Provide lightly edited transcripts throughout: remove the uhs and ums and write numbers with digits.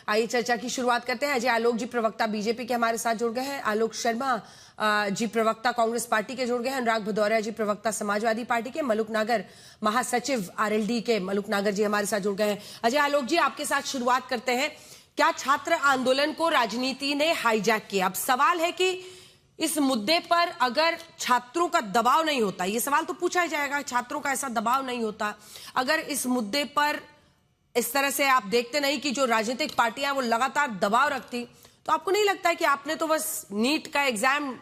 आइए चर्चा की शुरुआत करते हैं। अजय आलोक जी प्रवक्ता बीजेपी के हमारे साथ जुड़ गए हैं, आलोक शर्मा जी प्रवक्ता कांग्रेस पार्टी के जुड़ गए हैं, अनुराग भदौरिया जी प्रवक्ता समाजवादी पार्टी के, मलुक नागर महासचिव आरएलडी के मलुक नागर जी हमारे साथ जुड़ गए हैं। अजय आलोक जी आपके साथ शुरुआत करते हैं। क्या छात्र आंदोलन को राजनीति ने हाईजैक किया? अब सवाल है कि इस मुद्दे पर अगर छात्रों का दबाव नहीं होता, ये सवाल तो पूछा ही जाएगा, छात्रों का ऐसा दबाव नहीं होता, अगर इस मुद्दे पर इस तरह से आप देखते नहीं कि जो राजनीतिक पार्टियां वो लगातार दबाव रखती, तो आपको नहीं लगता है कि आपने तो बस नीट का एग्जाम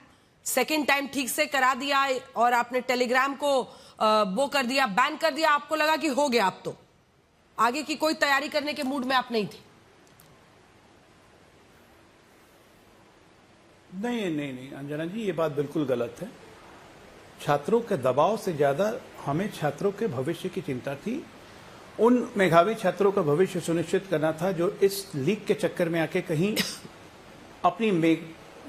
सेकेंड टाइम ठीक से करा दिया और आपने टेलीग्राम को वो कर दिया, बैन कर दिया, आपको लगा कि हो गया, आप तो आगे की कोई तैयारी करने के मूड में आप नहीं थे? नहीं अंजना जी, ये बात बिल्कुल गलत है। छात्रों के दबाव से ज्यादा हमें छात्रों के भविष्य की चिंता थी। उन मेधावी छात्रों का भविष्य सुनिश्चित करना था जो इस लीक के चक्कर में आके कहीं अपनी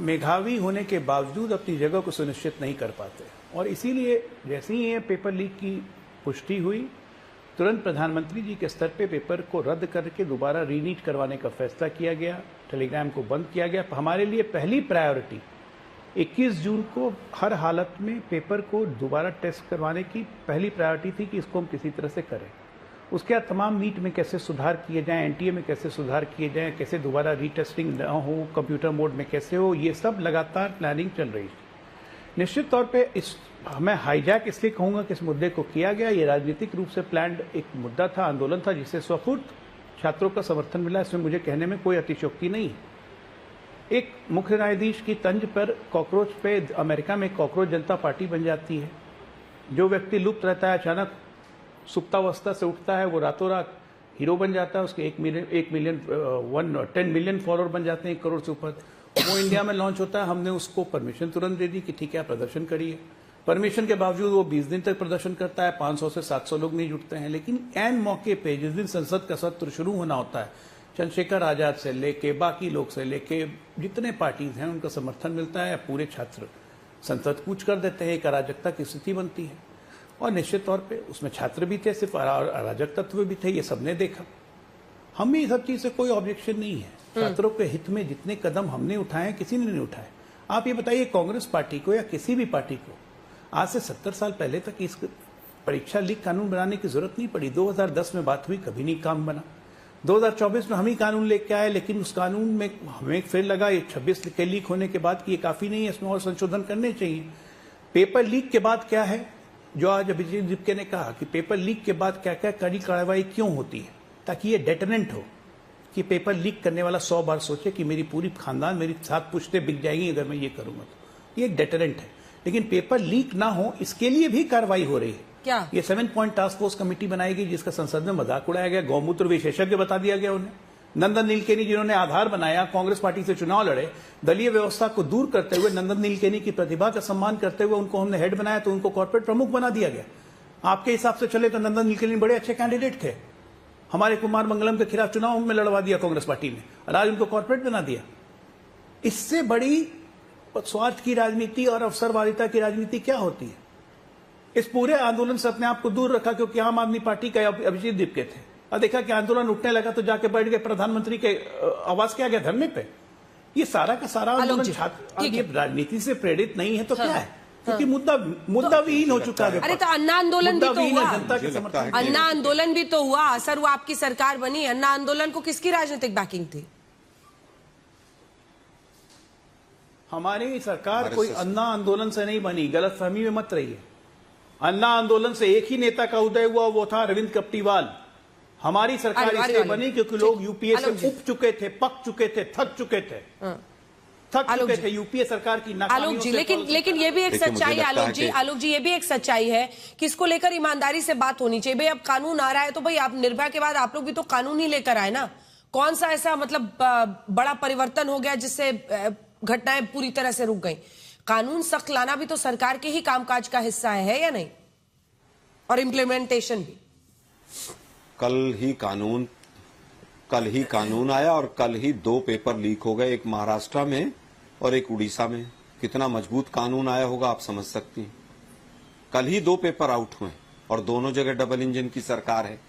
मेधावी होने के बावजूद अपनी जगह को सुनिश्चित नहीं कर पाते। और इसीलिए जैसे ही ये पेपर लीक की पुष्टि हुई, तुरंत प्रधानमंत्री जी के स्तर पे पेपर को रद्द करके दोबारा रीनीट करवाने का फैसला किया गया, टेलीग्राम को बंद किया गया। हमारे लिए पहली प्रायोरिटी 21 जून को हर हालत में पेपर को दोबारा टेस्ट करवाने की पहली प्रायोरिटी थी कि इसको हम किसी तरह से करें। उसके बाद तमाम नीट में कैसे सुधार किए जाएं, एनटीए में कैसे सुधार किए जाएं, कैसे दोबारा रीटेस्टिंग न हो, कंप्यूटर मोड में कैसे हो, ये सब लगातार प्लानिंग चल रही थी। निश्चित तौर पे मैं हाईजैक इसलिए कहूंगा कि इस मुद्दे को किया गया, ये राजनीतिक रूप से प्लान्ड एक मुद्दा था, आंदोलन था, जिससे स्वफुर्त छात्रों का समर्थन मिला। इसमें मुझे कहने में कोई अतिशयोक्ति नहीं है। एक मुख्य न्यायाधीश की तंज पर कॉकरोच पे अमेरिका में कॉकरोच जनता पार्टी बन जाती है। जो व्यक्ति लुप्त रहता है, अचानक सुप्तावस्था से उठता है, वो रातों रात हीरो बन जाता है। उसके 10 मिलियन फॉलोअर बन जाते हैं, 1 करोड़ से ऊपर। वो इंडिया में लॉन्च होता है, हमने उसको परमिशन तुरंत दे दी कि ठीक है आप प्रदर्शन करिए। परमिशन के बावजूद वो 20 दिन तक प्रदर्शन करता है, 500 से 700 लोग नहीं जुटते हैं। लेकिन ऐन मौके पे जिस दिन संसद का सत्र शुरू होना होता है, चंद्रशेखर आजाद से लेके बाकी लोग से लेके जितने पार्टीज हैं उनका समर्थन मिलता है, पूरे छात्र संसद कूच कर देते हैं, एक अराजकता की स्थिति बनती है। और निश्चित तौर पे उसमें छात्र भी थे, सिर्फ अराजक तत्व भी थे, ये सबने देखा। हमें इस सब चीज से कोई ऑब्जेक्शन नहीं है। छात्रों के हित में जितने कदम हमने उठाए किसी ने नहीं उठाए। आप ये बताइए, कांग्रेस पार्टी को या किसी भी पार्टी को आज से 70 साल पहले तक इस परीक्षा लीक कानून बनाने की जरूरत नहीं पड़ी। 2010 में बात हुई, कभी नहीं काम बना। 2024 में हम ही कानून लेके आए, लेकिन उस कानून में हमें फिर लगा ये 26 के लीक होने के बाद कि ये काफी नहीं है, इसमें और संशोधन करने चाहिए। पेपर लीक के बाद क्या है, जो आज अभिजीत दीपके ने कहा कि पेपर लीक के बाद क्या क्या कड़ी कार्रवाई क्यों होती है, ताकि ये डेटरेंट हो कि पेपर लीक करने वाला 100 बार सोचे कि मेरी पूरी खानदान, मेरी 7 पुश्तें बिक जाएंगी अगर मैं ये करूंगा। तो ये एक डेटरेंट है। लेकिन पेपर लीक ना हो इसके लिए भी कार्रवाई हो रही है। क्या ये 7 पॉइंट टास्क फोर्स कमेटी बनाएगी, जिसका संसद में मजाक उड़ाया गया। गौमूत्र विशेषज्ञ बता दिया गया उन्हें। नंदन नीलकेनी जिन्होंने आधार बनाया, कांग्रेस पार्टी से चुनाव लड़े, दलीय व्यवस्था को दूर करते हुए, नंदन नीलकेनी की प्रतिभा का सम्मान करते हुए उनको हमने हेड बनाया, तो उनको कॉर्पोरेट प्रमुख बना दिया गया। आपके हिसाब से चले तो नंदन नीलकेनी बड़े अच्छे कैंडिडेट थे। हमारे कुमार मंगलम के खिलाफ चुनाव में लड़वा दिया कांग्रेस पार्टी ने, और आज उनको कॉर्पोरेट बना दिया। इससे बड़ी स्वार्थ की राजनीति और अवसरवादिता की राजनीति क्या होती है? इस पूरे आंदोलन से अपने आप को दूर रखा क्योंकि आम आदमी पार्टी का अभिजीत दीपके थे, और देखा कि आंदोलन उठने लगा तो जाके बैठ गए प्रधानमंत्री के आवास के आगे धरने पे। ये सारा का सारा आंदोलन ये राजनीति से प्रेरित नहीं है तो क्या है? क्योंकि मुद्दा विहीन हो चुका है। अरे तो अन्ना आंदोलन भी तो हुआ, जनता के समर्थन, अन्ना आंदोलन भी तो हुआ, असर हुआ, आपकी सरकार बनी। अन्ना आंदोलन को किसकी राजनीतिक बैकिंग थी? हमारी सरकार कोई अन्ना आंदोलन से नहीं बनी, गलतफहमी में मत रहिए। अन्ना आंदोलन से एक ही नेता का उदय हुआ, वो था अरविंद केजरीवाल। हमारी सरकार इसलिए बनी क्योंकि लोग यूपीए से उब चुके थे, पक चुके थे, थक चुके थे यूपीए सरकार की नाकामियों आलोक जी। लेकिन ये भी एक सच्चाई, आलोक जी ये भी एक सच्चाई है कि इसको लेकर ईमानदारी से बात होनी चाहिए। भाई अब कानून आ रहा है तो भाई आप निर्भया के बाद आप लोग भी तो कानून ही लेकर आए ना। कौन सा ऐसा मतलब बड़ा परिवर्तन हो गया जिससे घटनाएं पूरी तरह से रुक गई? कानून सख्त लाना भी तो सरकार के ही कामकाज का हिस्सा है या नहीं? और इम्प्लीमेंटेशन भी। कल ही कानून आया और कल ही 2 पेपर लीक हो गए, एक महाराष्ट्र में और एक उड़ीसा में। कितना मजबूत कानून आया होगा आप समझ सकती हैं। कल ही 2 पेपर आउट हुए और दोनों जगह डबल इंजन की सरकार है।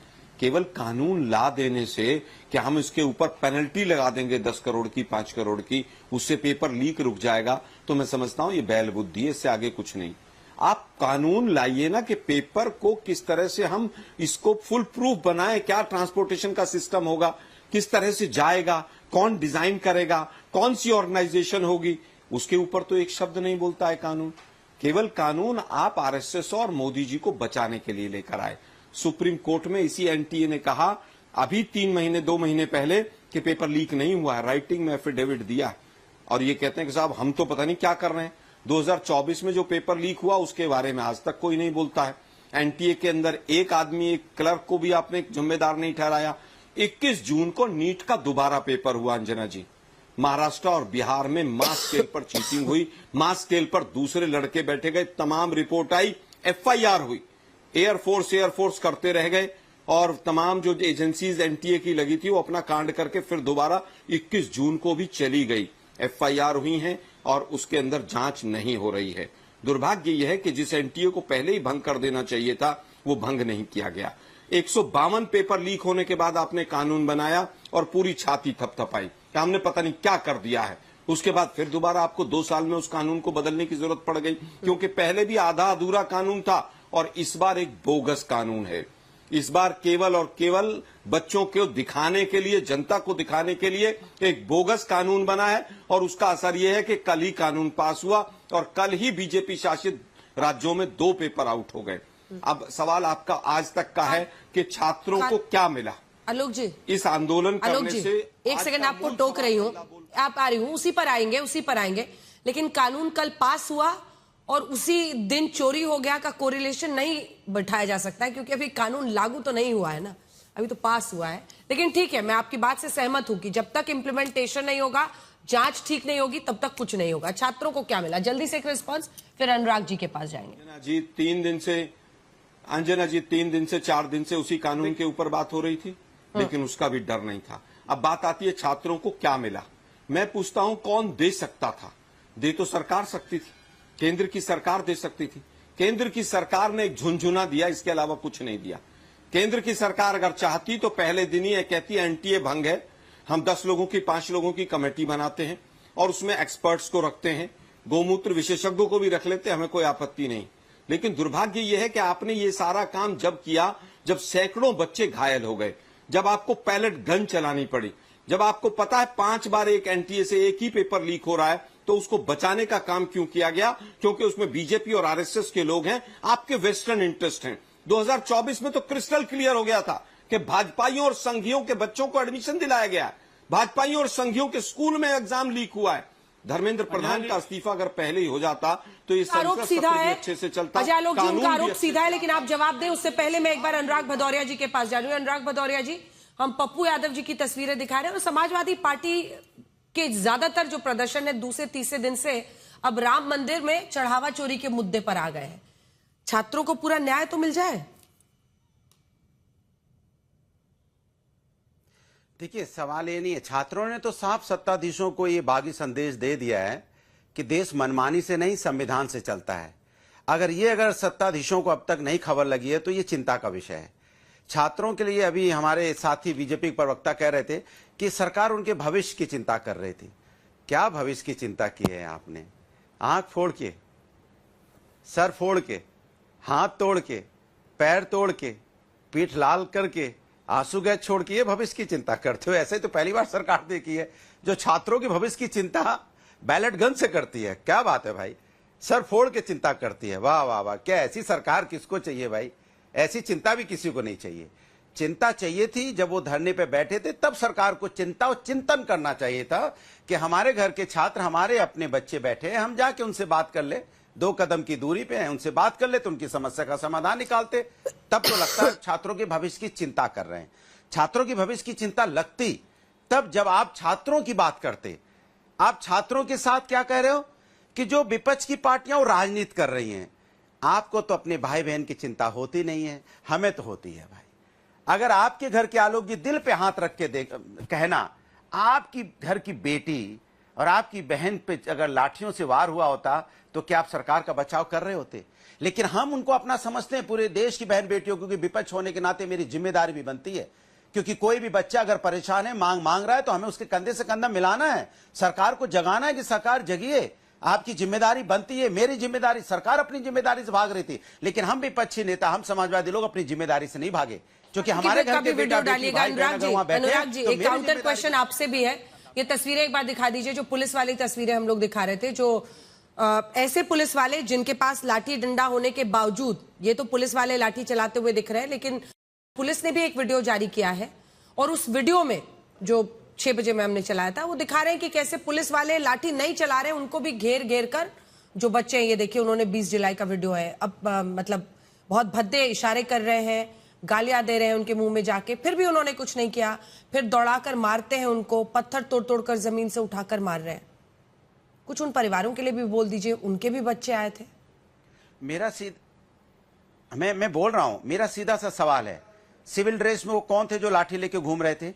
केवल कानून ला देने से कि हम इसके ऊपर पेनल्टी लगा देंगे 10 करोड़ की, 5 करोड़ की, उससे पेपर लीक रुक जाएगा, तो मैं समझता हूं ये बैल बुद्धि है, इससे आगे कुछ नहीं। आप कानून लाइए ना कि पेपर को किस तरह से हम इसको फुल प्रूफ बनाएं, क्या ट्रांसपोर्टेशन का सिस्टम होगा, किस तरह से जाएगा, कौन डिजाइन करेगा, कौन सी ऑर्गेनाइजेशन होगी, उसके ऊपर तो एक शब्द नहीं बोलता है कानून। केवल कानून आप आरएसएस और मोदी जी को बचाने के लिए लेकर आए। सुप्रीम कोर्ट में इसी एनटीए ने कहा अभी 2 महीने पहले कि पेपर लीक नहीं हुआ है, राइटिंग में एफिडेविट दिया, और ये कहते हैं कि साहब हम तो पता नहीं क्या कर रहे हैं। 2024 में जो पेपर लीक हुआ उसके बारे में आज तक कोई नहीं बोलता है। एनटीए के अंदर एक आदमी, एक क्लर्क को भी आपने जिम्मेदार नहीं ठहराया। 21 जून को नीट का दोबारा पेपर हुआ अंजना जी, महाराष्ट्र और बिहार में मास स्केल पर चीटिंग हुई, मास स्केल पर दूसरे लड़के बैठे गए, तमाम रिपोर्ट आई, एफआईआर हुई, एयरफोर्स करते रह गए, और तमाम जो एजेंसीज एनटीए की लगी थी वो अपना कांड करके फिर दोबारा 21 जून को भी चली गई। एफआईआर हुई हैं और उसके अंदर जांच नहीं हो रही है। दुर्भाग्य यह है कि जिस एनटीए को पहले ही भंग कर देना चाहिए था वो भंग नहीं किया गया। 152 पेपर लीक होने के बाद आपने कानून बनाया और पूरी छाती थपथपाई कि हमने पता नहीं क्या कर दिया है। उसके बाद फिर दोबारा आपको 2 साल में उस कानून को बदलने की जरूरत पड़ गई, क्योंकि पहले भी आधा अधूरा कानून था और इस बार एक बोगस कानून है। इस बार केवल और केवल बच्चों को दिखाने के लिए, जनता को दिखाने के लिए एक बोगस कानून बना है, और उसका असर यह है कि कल ही कानून पास हुआ और कल ही बीजेपी शासित राज्यों में 2 पेपर आउट हो गए। अब सवाल आपका आज तक का है कि छात्रों को क्या मिला आलोक जी इस आंदोलन करने से? एक सेकंड आपको टोक रही हूँ, आप आ रही हूँ, उसी पर आएंगे, लेकिन कानून कल पास हुआ और उसी दिन चोरी हो गया का कोरिलेशन नहीं बैठाया जा सकता है, क्योंकि अभी कानून लागू तो नहीं हुआ है ना, अभी तो पास हुआ है। लेकिन ठीक है, मैं आपकी बात से सहमत हूं कि जब तक इम्प्लीमेंटेशन नहीं होगा, जांच ठीक नहीं होगी, तब तक कुछ नहीं होगा। छात्रों को क्या मिला? जल्दी से एक रिस्पॉन्स, फिर अनुराग जी के पास जाएंगे। अंजना जी 3 दिन से 4 दिन से उसी कानून के ऊपर बात हो रही थी, लेकिन उसका भी डर नहीं था। अब बात आती है छात्रों को क्या मिला। मैं पूछता हूं कौन दे सकता था? दे तो सरकार सकती थी, केंद्र की सरकार दे सकती थी। केंद्र की सरकार ने एक झुनझुना दिया, इसके अलावा कुछ नहीं दिया। केंद्र की सरकार अगर चाहती तो पहले दिन ही कहती एनटीए भंग है, हम 10 लोगों की 5 लोगों की कमेटी बनाते हैं और उसमें एक्सपर्ट्स को रखते हैं, गोमूत्र विशेषज्ञों को भी रख लेते, हमें कोई आपत्ति नहीं। लेकिन दुर्भाग्य यह है कि आपने ये सारा काम जब किया जब सैकड़ों बच्चे घायल हो गए, जब आपको पैलेट गन चलानी पड़ी, जब आपको पता है 5 बार एक एनटीए से एक ही पेपर लीक हो रहा है, तो उसको बचाने का काम क्यों किया गया? क्योंकि उसमें बीजेपी और आरएसएस के लोग हैं, आपके वेस्टर्न इंटरेस्ट हैं। 2024 में तो क्रिस्टल क्लियर हो गया था कि भाजपाइयों और संघियों के बच्चों को एडमिशन दिलाया गया है, भाजपाइयों और संघियों के स्कूल में एग्जाम लीक हुआ है। धर्मेंद्र प्रधान का इस्तीफा अगर पहले ही हो जाता तो ये आरोप सीधा है, अच्छे से चलता। अजय आलोक जी उनका आरोप सीधा है, लेकिन आप जवाब दें उससे पहले मैं एक बार अनुराग भदौरिया जी के पास जा रही हूँ। अनुराग भदौरिया जी, हम पप्पू यादव जी की तस्वीरें दिखा रहे हैं और समाजवादी पार्टी के ज्यादातर जो प्रदर्शन है दूसरे तीसरे दिन से अब राम मंदिर में चढ़ावा चोरी के मुद्दे पर आ गए हैं। छात्रों को पूरा न्याय तो मिल जाए? देखिए, सवाल ये नहीं है। छात्रों ने तो साफ सत्ताधीशों को ये बागी संदेश दे दिया है कि देश मनमानी से नहीं संविधान से चलता है। अगर सत्ताधीशों को अब तक नहीं खबर लगी है तो ये चिंता का विषय है। छात्रों के लिए अभी हमारे साथी बीजेपी प्रवक्ता कह रहे थे कि सरकार उनके भविष्य की चिंता कर रही थी। क्या भविष्य की चिंता की है आपने? आंख फोड़ के, सर फोड़ के, हाथ तोड़ के, पैर तोड़ के, पीठ लाल करके, आंसू गैस छोड़ के ये भविष्य की चिंता करते हो? ऐसे तो पहली बार सरकार देखी है जो छात्रों की भविष्य की चिंता बैलेट गन से करती है। क्या बात है भाई, सर फोड़ के चिंता करती है। वाह वाह वाह, क्या ऐसी सरकार किसको चाहिए भाई? ऐसी चिंता भी किसी को नहीं चाहिए। चिंता चाहिए थी जब वो धरने पे बैठे थे, तब सरकार को चिंता और चिंतन करना चाहिए था कि हमारे घर के छात्र, हमारे अपने बच्चे बैठे हैं, हम जाके उनसे बात कर ले, 2 कदम की दूरी पे हैं, उनसे बात कर ले तो उनकी समस्या का समाधान निकालते। तब तो लगता है छात्रों के भविष्य की चिंता कर रहे हैं। छात्रों की भविष्य की चिंता लगती तब जब आप छात्रों की बात करते। आप छात्रों के साथ क्या कह रहे हो कि जो विपक्ष की पार्टियां वो राजनीति कर रही हैं। आपको तो अपने भाई बहन की चिंता होती नहीं है, हमें तो होती है भाई। अगर आपके घर के आलोक जी दिल पे हाथ रख के कहना, आपकी घर की बेटी और आपकी बहन पे अगर लाठियों से वार हुआ होता तो क्या आप सरकार का बचाव कर रहे होते? लेकिन हम उनको अपना समझते हैं, पूरे देश की बहन बेटियों, क्योंकि विपक्ष होने के नाते मेरी जिम्मेदारी भी बनती है, क्योंकि कोई भी बच्चा अगर परेशान है, मांग रहा है, तो हमें उसके कंधे से कंधा मिलाना है, सरकार को जगाना है कि सरकार जगिए, आपकी जिम्मेदारी बनती है, मेरी जिम्मेदारी। सरकार अपनी जिम्मेदारी से भाग रही थी, लेकिन हम विपक्षी नेता, हम समाजवादी लोग अपनी जिम्मेदारी से नहीं भागे, क्योंकि हमारे घर के वीडियो डालिएगा। अनुराग जी, एक काउंटर क्वेश्चन आपसे भी है। ये तस्वीरें एक बार दिखा दीजिए, जो पुलिस वाली तस्वीरें हम लोग दिखा रहे थे, जो ऐसे पुलिस वाले जिनके पास लाठी डंडा होने के बावजूद, ये तो पुलिस वाले लाठी चलाते हुए दिख रहे हैं, लेकिन पुलिस ने भी एक वीडियो जारी किया है और उस वीडियो में जो 6 बजे में हमने चलाया था, वो दिखा रहे हैं कि कैसे पुलिस वाले लाठी नहीं चला रहे, उनको भी घेर कर जो बच्चे हैं, ये देखिए, उन्होंने 20 जुलाई का वीडियो है, अब मतलब बहुत भद्दे इशारे कर रहे हैं, गालियां दे रहे हैं उनके मुंह में जाके, फिर भी उन्होंने कुछ नहीं किया, फिर दौड़ाकर मारते हैं उनको, पत्थर तोड़ कर जमीन से उठाकर मार रहे हैं। कुछ उन परिवारों के लिए भी बोल दीजिए, उनके भी बच्चे आए थे। मैं बोल रहा हूं, मेरा सीधा सा सवाल है, सिविल ड्रेस में वो कौन थे जो लाठी लेके घूम रहे थे?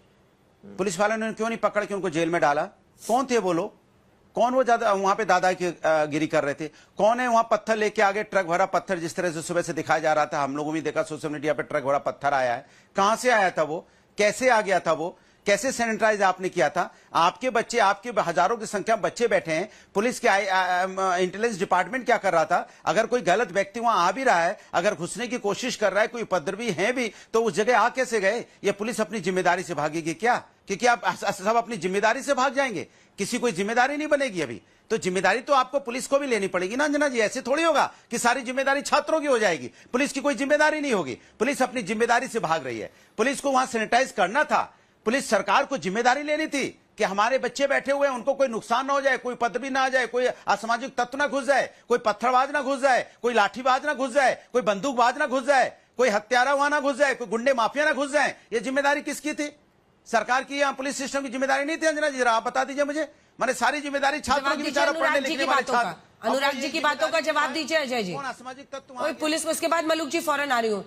पुलिस वालों ने क्यों नहीं पकड़ के उनको जेल में डाला? कौन थे वो लोग? कौन वो ज्यादा वहां पे दादागिरी कर रहे थे? कौन है वहां पत्थर लेके आगे, ट्रक भरा पत्थर, जिस तरह से सुबह से दिखाया जा रहा था, हम लोगों ने देखा सोशल मीडिया पे, ट्रक भरा पत्थर आया है, कहां से आया था वो? कैसे आ गया था वो? कैसे सैनिटाइज आपने किया था? आपके बच्चे, आपके हजारों की संख्या में बच्चे बैठे हैं, पुलिस के इंटेलिजेंस डिपार्टमेंट क्या कर रहा था? अगर कोई गलत व्यक्ति वहां आ भी रहा है, अगर घुसने की कोशिश कर रहा है, कोई उपद्रवी है भी, तो उस जगह आ कैसे गए? ये पुलिस अपनी जिम्मेदारी से भागेगी क्या? क्योंकि आप सब अपनी जिम्मेदारी से भाग जाएंगे, किसी कोई जिम्मेदारी नहीं बनेगी अभी। तो जिम्मेदारी तो आपको पुलिस को भी लेनी पड़ेगी ना अंजना जी। ऐसे थोड़ी होगा कि सारी जिम्मेदारी छात्रों की हो जाएगी, पुलिस की कोई जिम्मेदारी नहीं होगी। पुलिस अपनी जिम्मेदारी से भाग रही है। पुलिस को वहां सैनिटाइज करना था, पुलिस सरकार को जिम्मेदारी लेनी थी कि हमारे बच्चे बैठे हुए हैं, उनको कोई नुकसान ना हो जाए, कोई उपद्रवी ना आ जाए, कोई असामाजिक तत्व ना घुस जाए, कोई पत्थरबाज ना घुस जाए, कोई लाठीबाज ना घुस जाए, कोई बंदूकबाज ना घुस जाए, कोई हत्यारा वहां ना घुस जाए, कोई गुंडे माफिया ना घुस जाए। ये जिम्मेदारी किसकी थी? सरकार की या पुलिस सिस्टम की जिम्मेदारी नहीं थी? अंजना जी जरा आप बता दीजिए मुझे। मैंने सारी जिम्मेदारी छात्रों की, बेचारा पढ़ने लिखने वाले छात्र। अनुराग जी की बातों का जवाब दीजिए अजय जी। कौन असामाजिक तत्व? पुलिस, उसके बाद मलुक जी फौरन आ रही हूँ।